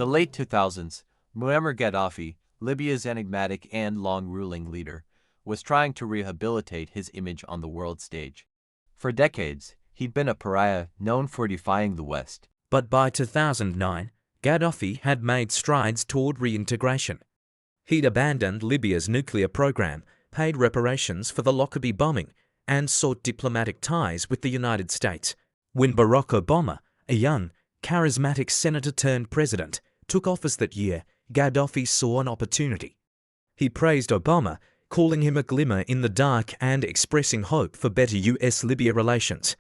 the late 2000s, Muammar Gaddafi, Libya's enigmatic and long-ruling leader, was trying to rehabilitate his image on the world stage. For decades, he'd been a pariah known for defying the West. But by 2009, Gaddafi had made strides toward reintegration. He'd abandoned Libya's nuclear program, paid reparations for the Lockerbie bombing, and sought diplomatic ties with the United States. When Barack Obama, a young, charismatic senator-turned-president, took office that year, Gaddafi saw an opportunity. He praised Obama, calling him a glimmer in the dark and expressing hope for better US-Libya relations.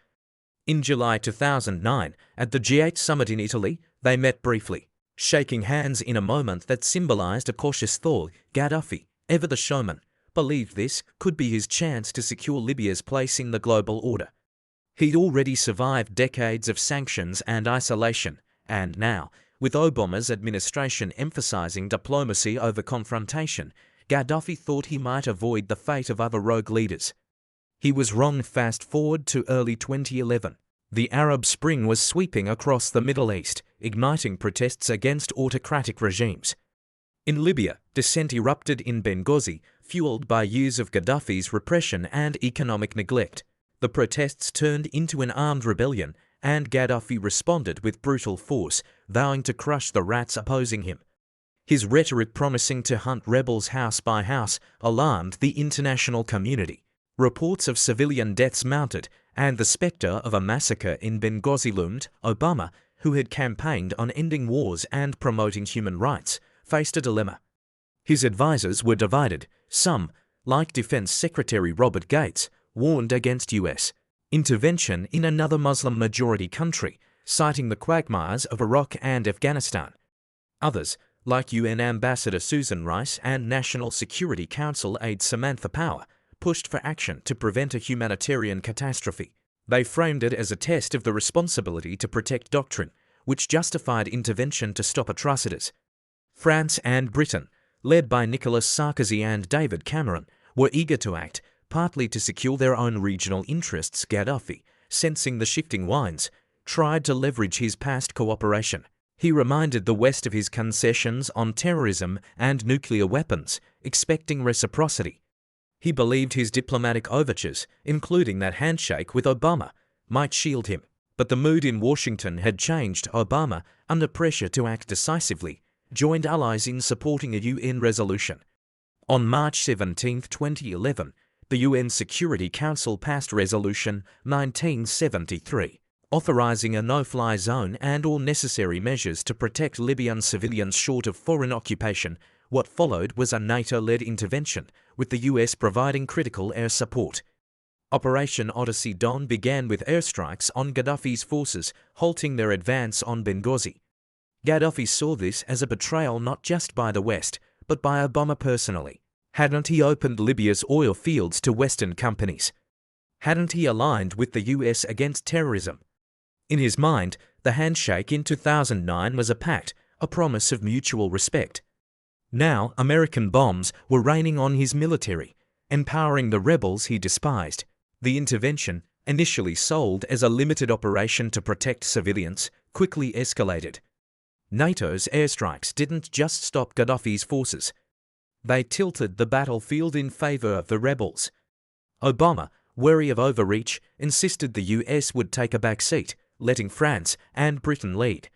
In July 2009, at the G8 summit in Italy, they met briefly, shaking hands in a moment that symbolized a cautious thaw. Gaddafi, ever the showman, believed this could be his chance to secure Libya's place in the global order. He'd already survived decades of sanctions and isolation, and now, with Obama's administration emphasizing diplomacy over confrontation, Gaddafi thought he might avoid the fate of other rogue leaders. He was wrong. Fast forward to early 2011. The Arab Spring was sweeping across the Middle East, igniting protests against autocratic regimes. In Libya, dissent erupted in Benghazi, fueled by years of Gaddafi's repression and economic neglect. The protests turned into an armed rebellion, and Gaddafi responded with brutal force, vowing to crush the rats opposing him. His rhetoric promising to hunt rebels house by house alarmed the international community. Reports of civilian deaths mounted, and the spectre of a massacre in Benghazi loomed. Obama, who had campaigned on ending wars and promoting human rights, faced a dilemma. His advisors were divided. Some, like Defense Secretary Robert Gates, warned against US intervention in another Muslim-majority country, citing the quagmires of Iraq and Afghanistan. Others, like UN Ambassador Susan Rice and National Security Council aide Samantha Power, pushed for action to prevent a humanitarian catastrophe. They framed it as a test of the responsibility to protect doctrine, which justified intervention to stop atrocities. France and Britain, led by Nicolas Sarkozy and David Cameron, were eager to act, partly to secure their own regional interests. Gaddafi, sensing the shifting winds, tried to leverage his past cooperation. He reminded the West of his concessions on terrorism and nuclear weapons, expecting reciprocity. He believed his diplomatic overtures, including that handshake with Obama, might shield him. But the mood in Washington had changed. Obama, under pressure to act decisively, joined allies in supporting a UN resolution. On March 17, 2011, the UN Security Council passed Resolution 1973, authorizing a no-fly zone and all necessary measures to protect Libyan civilians short of foreign occupation. What followed was a NATO-led intervention, with the US providing critical air support. Operation Odyssey Dawn began with airstrikes on Gaddafi's forces, halting their advance on Benghazi. Gaddafi saw this as a betrayal not just by the West, but by Obama personally. Hadn't he opened Libya's oil fields to Western companies? Hadn't he aligned with the US against terrorism? In his mind, the handshake in 2009 was a pact, a promise of mutual respect. Now, American bombs were raining on his military, empowering the rebels he despised. The intervention, initially sold as a limited operation to protect civilians, quickly escalated. NATO's airstrikes didn't just stop Gaddafi's forces. They tilted the battlefield in favor of the rebels. Obama, wary of overreach, insisted the US would take a back seat, letting France and Britain lead.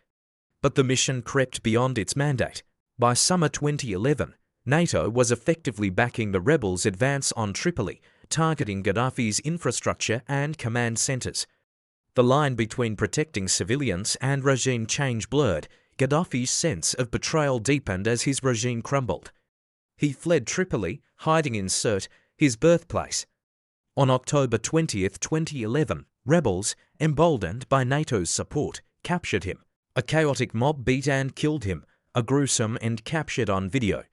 But the mission crept beyond its mandate. By summer 2011, NATO was effectively backing the rebels' advance on Tripoli, targeting Gaddafi's infrastructure and command centers. The line between protecting civilians and regime change blurred. Gaddafi's sense of betrayal deepened as his regime crumbled. He fled Tripoli, hiding in Sirte, his birthplace. On October 20, 2011, rebels, emboldened by NATO's support, captured him. A chaotic mob beat and killed him, a gruesome end captured on video.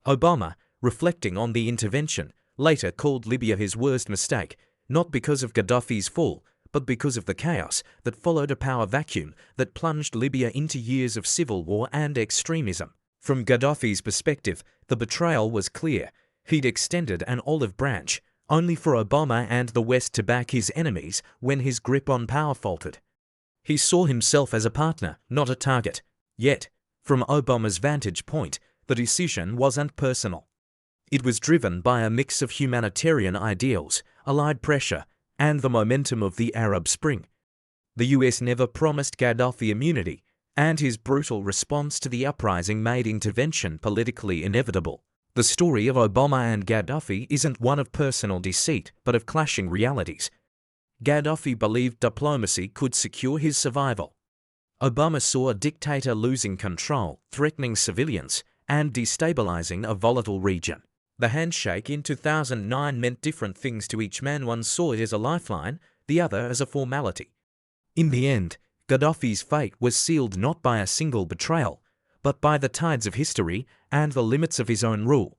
Obama, reflecting on the intervention, later called Libya his worst mistake, not because of Gaddafi's fall, but because of the chaos that followed, a power vacuum that plunged Libya into years of civil war and extremism. From Gaddafi's perspective, the betrayal was clear. He'd extended an olive branch, only for Obama and the West to back his enemies when his grip on power faltered. He saw himself as a partner, not a target. Yet, From Obama's vantage point, the decision wasn't personal. It was driven by a mix of humanitarian ideals, allied pressure, and the momentum of the Arab Spring. The US never promised Gaddafi immunity, and his brutal response to the uprising made intervention politically inevitable. The story of Obama and Gaddafi isn't one of personal deceit, but of clashing realities. Gaddafi believed diplomacy could secure his survival. Obama saw a dictator losing control, threatening civilians, and destabilizing a volatile region. The handshake in 2009 meant different things to each man. One saw it as a lifeline, the other as a formality. In the end, Gaddafi's fate was sealed not by a single betrayal, but by the tides of history and the limits of his own rule.